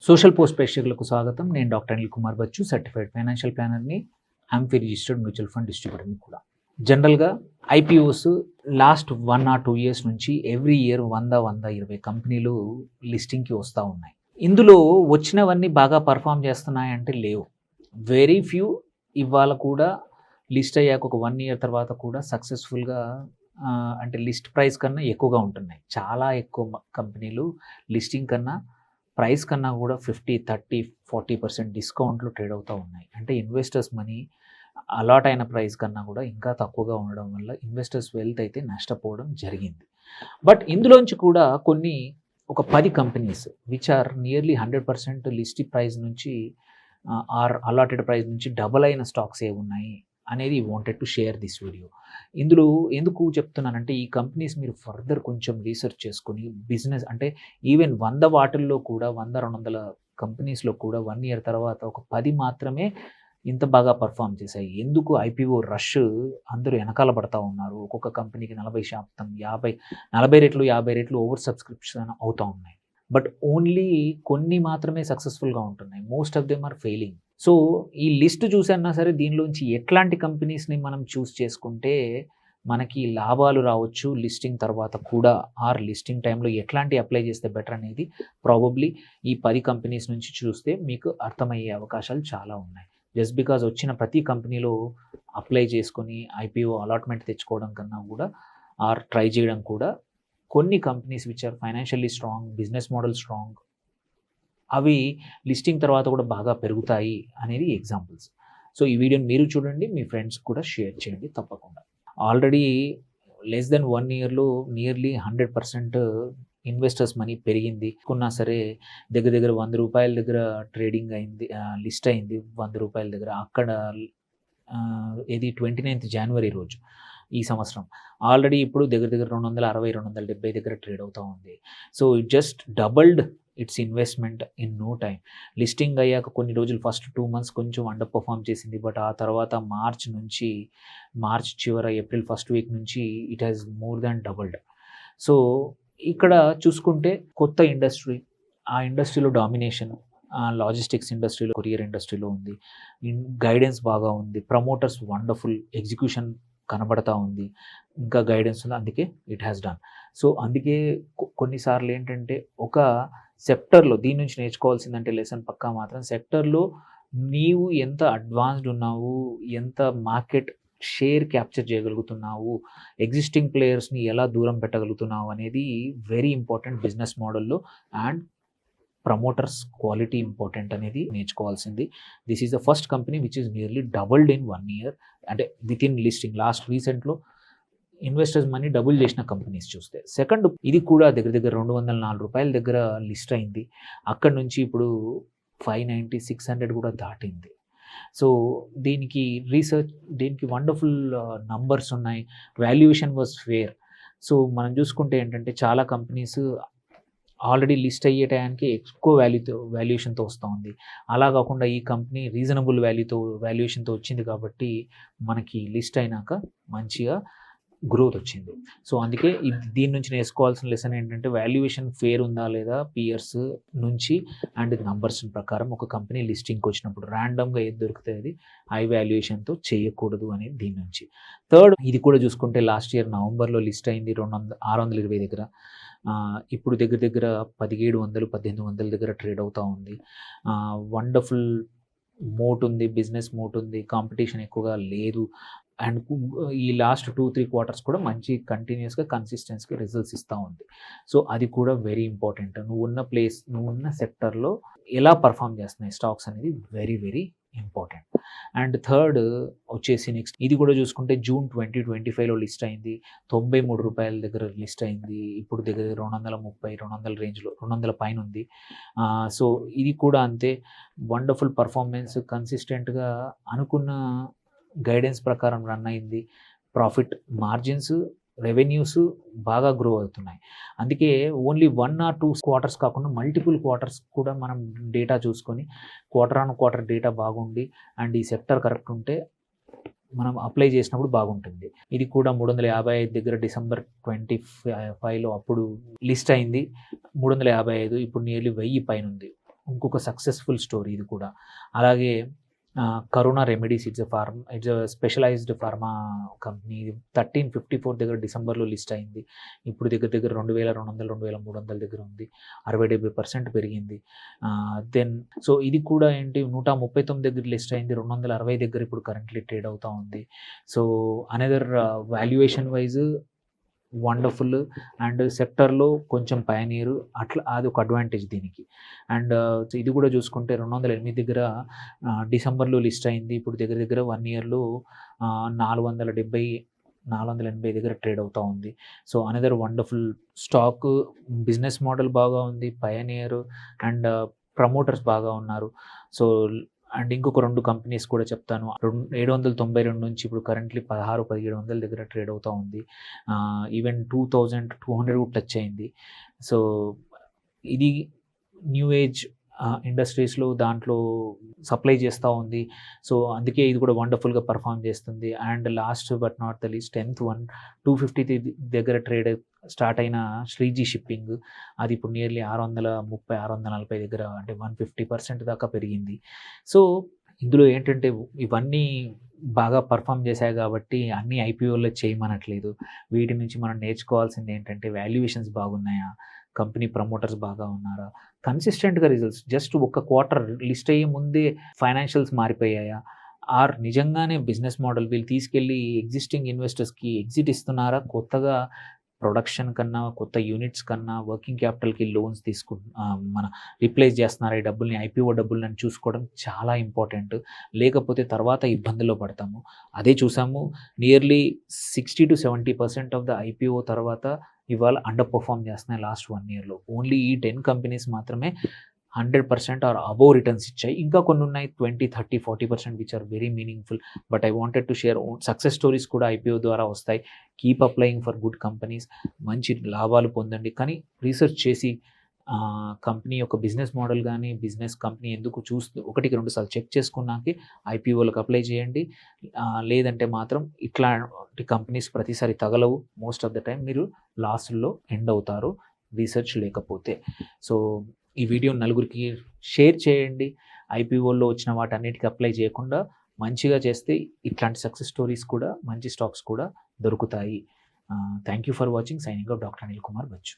Social post ప్రేక్షకులకు స్వాగతం. నేను doctor Anil Kumar Bachchu, certified financial ప్లానర్‌ని, ఆంఫీ రిజిస్టర్డ్ మ్యూచువల్ ఫండ్ డిస్ట్రిబ్యూటర్‌ని కూడా. జనరల్‌గా ఐపీఓస్ లాస్ట్ 1 ఆర్ 2 ఇయర్స్ నుంచి ఎవ్రీ ఇయర్ 100, 120 కంపెనీలు లిస్టింగ్‌కి వస్తా ఉన్నాయి. ఇందులో వచ్చినవన్నీ బాగా పర్ఫార్మ్ చేస్తున్నాయంటే లేవు. వెరీ ఫ్యూ ఇవాళ కూడా లిస్ట్ అయ్యాక ఒక 1 ఇయర్ తర్వాత కూడా సక్సెస్‌ఫుల్‌గా అంటే లిస్ట్ ప్రైస్ కన్నా ఎక్కువగా ఉంటున్నాయి. చాలా ఎక్కువ కంపెనీలు లిస్టింగ్ కన్నా ప్రైస్ కన్నా కూడా 50, 30, 40% డిస్కౌంట్లు ట్రేడ్ అవుతూ ఉన్నాయి. అంటే ఇన్వెస్టర్స్ మనీ అలాట్ అయిన ప్రైస్ కన్నా కూడా ఇంకా తక్కువగా ఉండడం వల్ల ఇన్వెస్టర్స్ వెల్త్ అయితే నష్టపోవడం జరిగింది. బట్ ఇందులోంచి కూడా కొన్ని ఒక 10 companies which are nearly 100% list price నుంచి ఆర్ అలాటెడ్ ప్రైస్ నుంచి డబల్ అయిన స్టాక్స్ ఏ ఉన్నాయి అనేది wanted to share this video. ఇందులో ఎందుకు చెప్తున్నానంటే ఈ కంపెనీస్ మీరు ఫర్దర్ కొంచెం రీసెర్చ్ చేసుకొని బిజినెస్ అంటే ఈవెన్ 100 వాటిల్లో కూడా 100, 200 కంపెనీస్లో కూడా 1 ఇయర్ తర్వాత ఒక 10 మాత్రమే ఇంత బాగా పర్ఫామ్ చేశాయి. ఎందుకు ఐపీఓ రష్ అందరూ వెనకాల పడతా ఉన్నారు. ఒక్కొక్క కంపెనీకి 40%, 50, 40 రెట్లు, 50 రెట్లు ఓవర్ సబ్స్క్రిప్షన్ అవుతూ ఉన్నాయి. బట్ ఓన్లీ కొన్ని మాత్రమే సక్సెస్ఫుల్గా ఉంటున్నాయి. Most of them are failing. So ఈ లిస్ట్ చూసన్నా సరే దీనిలోంచి ఎట్లాంటి కంపెనీస్ని మనం చూస్ చేసుకుంటే మనకి లాభాలు రావచ్చు లిస్టింగ్ తర్వాత కూడా, ఆర్ లిస్టింగ్ టైంలో ఎట్లాంటి అప్లై చేస్తే బెటర్ అనేది ప్రాబబ్లీ ఈ 10 కంపెనీస్ నుంచి చూస్తే మీకు అర్థమయ్యే అవకాశాలు చాలా ఉన్నాయి. జస్ట్ బికాజ్ వచ్చిన ప్రతి కంపెనీలో అప్లై చేసుకొని ఐపీఓ అలాట్మెంట్ తెచ్చుకోవడం కన్నా కూడా ఆర్ ట్రై చేయడం కూడా కొన్ని companies which are financially strong, business model strong, అవి లిస్టింగ్ తర్వాత కూడా బాగా పెరుగుతాయి అనేది ఎగ్జాంపుల్స్. సో ఈ వీడియోని మీరు చూడండి, మీ ఫ్రెండ్స్ కూడా షేర్ చేయండి తప్పకుండా. ఆల్రెడీ లెస్ దెన్ 1 ఇయర్లో నియర్లీ 100% ఇన్వెస్టర్స్ మనీ పెరిగింది. కొన్నా సరే దగ్గర దగ్గర ₹100 దగ్గర ట్రేడింగ్ అయింది, లిస్ట్ అయింది ₹100 దగ్గర. అక్కడ ఇది 29th జనవరి రోజు ఈ సంవత్సరం. ఆల్రెడీ ఇప్పుడు దగ్గర దగ్గర 260, 270 దగ్గర ట్రేడ్ అవుతూ ఉంది. So it just doubled its investment in no time. Listing అయ్యాక కొన్ని రోజులు ఫస్ట్ 2 మంత్స్ కొంచెం అండర్ పర్ఫామ్ చేసింది. బట్ ఆ తర్వాత మార్చ్ చివర ఏప్రిల్ ఫస్ట్ వీక్ నుంచి it has more than doubled. So ఇక్కడ చూసుకుంటే కొత్త ఇండస్ట్రీ, ఆ ఇండస్ట్రీలో డామినేషన్ లాజిస్టిక్స్ ఇండస్ట్రీలో, కొరియర్ ఇండస్ట్రీలో ఉంది. గైడెన్స్ బాగా ఉంది, ప్రమోటర్స్ వండర్ఫుల్, ఎగ్జిక్యూషన్ కనబడతా ఉంది, ఇంకా గైడెన్స్ ఉంది. అందుకే ఇట్ హ్యాస్ డన్. సో అందుకే కొన్నిసార్లు ఏంటంటే ఒక సెక్టర్లో దీని నుంచి నేర్చుకోవాల్సిందంటే లెసన్ పక్కా మాత్రం సెక్టర్లో నీవు ఎంత అడ్వాన్స్డ్ ఉన్నావు, ఎంత మార్కెట్ షేర్ క్యాప్చర్ చేయగలుగుతున్నావు, ఎగ్జిస్టింగ్ ప్లేయర్స్ని ఎలా దూరం పెట్టగలుగుతున్నావు అనేది వెరీ ఇంపార్టెంట్ బిజినెస్ మోడల్లో. అండ్ ప్రమోటర్స్ క్వాలిటీ ఇంపార్టెంట్ అనేది నేర్చుకోవాల్సింది. This is the first company which is nearly doubled in 1 year, అంటే విత్ ఇన్ లిస్టింగ్ లాస్ట్ రీసెంట్లో ఇన్వెస్టర్స్ మనీ డబుల్ చేసిన కంపెనీస్ చూస్తే. సెకండ్, ఇది కూడా దగ్గర దగ్గర ₹204 దగ్గర లిస్ట్ అయింది. అక్కడ నుంచి ఇప్పుడు 590, 600 కూడా దాటింది. సో దీనికి వండర్ఫుల్ నంబర్స్ ఉన్నాయి. Valuation was fair. సో మనం చూసుకుంటే ఏంటంటే చాలా కంపెనీస్ ఆల్రెడీ లిస్ట్ అయ్యే టయానికి ఎక్కువ వాల్యుయేషన్తో వస్తూ ఉంది. అలా కాకుండా ఈ కంపెనీ రీజనబుల్ వాల్యుయేషన్తో వచ్చింది కాబట్టి మనకి లిస్ట్ అయినాక మంచిగా గ్రోత్ వచ్చింది. సో అందుకే దీని నుంచి నేర్చుకోవాల్సిన లెసన్ ఏంటంటే వాల్యుయేషన్ ఫేర్ ఉందా లేదా పియర్స్ నుంచి అండ్ నంబర్స్ ప్రకారం ఒక కంపెనీ లిస్టింగ్కి వచ్చినప్పుడు ర్యాండమ్గా ఏది దొరికితే అది హై వాల్యుయేషన్తో చేయకూడదు అనేది దీని నుంచి. థర్డ్, ఇది కూడా చూసుకుంటే లాస్ట్ ఇయర్ నవంబర్లో లిస్ట్ అయింది 620 దగ్గర. ఇప్పుడు దగ్గర దగ్గర 1700, 1800 దగ్గర ట్రేడ్ అవుతూ ఉంది. వండర్ఫుల్ మోట్ ఉంది, బిజినెస్ మోట్ ఉంది, కాంపిటీషన్ ఎక్కువగా లేదు. అండ్ ఈ లాస్ట్ 2-3 క్వార్టర్స్ కూడా మంచి కంటిన్యూస్గా కన్సిస్టెన్సీగా రిజల్ట్స్ ఇస్తూ ఉంది. సో అది కూడా వెరీ ఇంపార్టెంట్. నువ్వున్న సెక్టర్లో ఎలా పర్ఫామ్ చేస్తున్నాయి స్టాక్స్ అనేది very very important. And third వచ్చేసి నెక్స్ట్, ఇది కూడా చూసుకుంటే జూన్ 2025లో లిస్ట్ అయింది. ₹93 దగ్గర లిస్ట్ అయింది. ఇప్పుడు దగ్గర 230, 200 రేంజ్లో, 200 పైన ఉంది. సో ఇది కూడా అంతే వండర్ఫుల్ పర్ఫార్మెన్స్, కన్సిస్టెంట్గా అనుకున్న గైడెన్స్ ప్రకారం రన్ అయింది. ప్రాఫిట్ మార్జిన్స్, రెవెన్యూస్ బాగా గ్రో అవుతున్నాయి. అందుకే ఓన్లీ 1 ఆర్ 2 క్వార్టర్స్ కాకుండా మల్టిపుల్ క్వార్టర్స్ కూడా మనం డేటా చూసుకొని క్వార్టర్ ఆన్ క్వార్టర్ డేటా బాగుండి అండ్ ఈ సెక్టర్ కరెక్ట్ ఉంటే మనం అప్లై చేసినప్పుడు బాగుంటుంది. ఇది కూడా 355 దగ్గర డిసెంబర్ 25లో అప్పుడు లిస్ట్ అయింది. 355 ఇప్పుడు నియర్లీ 1000 పైన ఉంది. ఇంకొక సక్సెస్ఫుల్ స్టోరీ ఇది కూడా. అలాగే Corona Remedies it's specialised pharma company. 1354 దగ్గర డిసెంబర్లో లిస్ట్ అయింది. ఇప్పుడు దగ్గర దగ్గర 2200 2300 దగ్గర ఉంది. 60-70% పెరిగింది. దెన్ సో ఇది కూడా ఏంటి 139 దగ్గర లిస్ట్ అయింది. 260 దగ్గర ఇప్పుడు కరెంట్లీ ట్రేడ్ అవుతూ ఉంది. So another valuation wise wonderful and సెక్టర్లో కొంచెం పయనీరు అట్లా అది ఒక అడ్వాంటేజ్ దీనికి. అండ్ ఇది కూడా చూసుకుంటే 208 దగ్గర డిసెంబర్లో లిస్ట్ అయింది. ఇప్పుడు దగ్గర దగ్గర 1 ఇయర్లో 480 దగ్గర ట్రేడ్ అవుతూ ఉంది. So another wonderful stock. Business model బాగా ఉంది, పయనీర్ అండ్ ప్రమోటర్స్ బాగా ఉన్నారు. సో అండ్ ఇంకొక 2 కంపెనీస్ కూడా చెప్తాను. 792 నుంచి ఇప్పుడు కరెంట్లీ 16-1700 దగ్గర ట్రేడ్ అవుతూ ఉంది. ఈవెన్ 2200 కూడా టచ్ అయింది. సో ఇది న్యూ ఏజ్ ఇండస్ట్రీస్లో దాంట్లో సప్లై చేస్తూ ఉంది. సో అందుకే ఇది కూడా వండర్ఫుల్గా పర్ఫామ్ చేస్తుంది. And last but not the least 10th one 250 దగ్గర ట్రేడ్ స్టార్ట్ అయిన శ్రీజీ షిప్పింగ్, అది ఇప్పుడు నియర్లీ 630-640 దగ్గర, అంటే 150% దాకా పెరిగింది. సో ఇందులో ఏంటంటే ఇవన్నీ బాగా పర్ఫామ్ చేశాయి కాబట్టి అన్ని ఐపీఓలో చేయమనట్లేదు. వీటి నుంచి మనం నేర్చుకోవాల్సింది ఏంటంటే వాల్యుయేషన్స్ బాగున్నాయా, కంపెనీ ప్రమోటర్స్ బాగా ఉన్నారా, కన్సిస్టెంట్గా రిజల్ట్స్, జస్ట్ ఒక క్వార్టర్ లిస్ట్ అయ్యే ముందే ఫైనాన్షియల్స్ మారిపోయాయా, ఆర్ నిజంగానే బిజినెస్ మోడల్ వీళ్ళు తీసుకెళ్ళి ఎగ్జిస్టింగ్ ఇన్వెస్టర్స్కి ఎగ్జిట్ ఇస్తున్నారా, కొత్తగా ప్రొడక్షన్ కన్నా కొత్త యూనిట్స్ కన్నా వర్కింగ్ క్యాపిటల్కి లోన్స్ మన రిప్లేస్ చేస్తున్నారా ఈ డబ్బుల్ని, ఐపీఓ డబ్బులని చూసుకోవడం చాలా ఇంపార్టెంట్. లేకపోతే తర్వాత ఇబ్బందుల్లో పడతాము. అదే చూసాము. నియర్లీ 60-70% ఆఫ్ ద ఐపీఓ తర్వాత ఇవాళ అండర్ పర్ఫామ్ చేస్తున్నాయి లాస్ట్ 1 ఇయర్లో. ఓన్లీ ఈ 10 కంపెనీస్ మాత్రమే 100% ఆర్ అబోవ్ రిటర్న్స్ ఇచ్చాయి. ఇంకా కొన్ని ఉన్నాయి 20, 30, 40% which are very meaningful. But I wanted to share success stories కూడా ఐపీఓ ద్వారా వస్తాయి. Keep applying for good companies, మంచి లాభాలు పొందండి. కానీ రీసెర్చ్ చేసి కంపెనీ యొక్క బిజినెస్ మోడల్ కానీ బిజినెస్ కంపెనీ ఎందుకు చూస్తూ 1-2 సార్లు చెక్ చేసుకున్నాకే ఐపీఓలకు అప్లై చేయండి. లేదంటే మాత్రం ఇట్లాంటి కంపెనీస్ ప్రతిసారి తగలవు. మోస్ట్ ఆఫ్ ద టైం మీరు లాస్ట్లో ఎండ్ అవుతారు రీసెర్చ్ లేకపోతే. సో ఈ వీడియో నలుగురికి షేర్ చేయండి. ఐపీఓలో వచ్చిన వాటన్నిటికీ అప్లై చేయకుండా మంచిగా చేస్తే ఇట్లాంటి సక్సెస్ స్టోరీస్ కూడా, మంచి స్టాక్స్ కూడా దొరుకుతాయి. Thank you for watching. Signing off doctor Anil Kumar Bachu.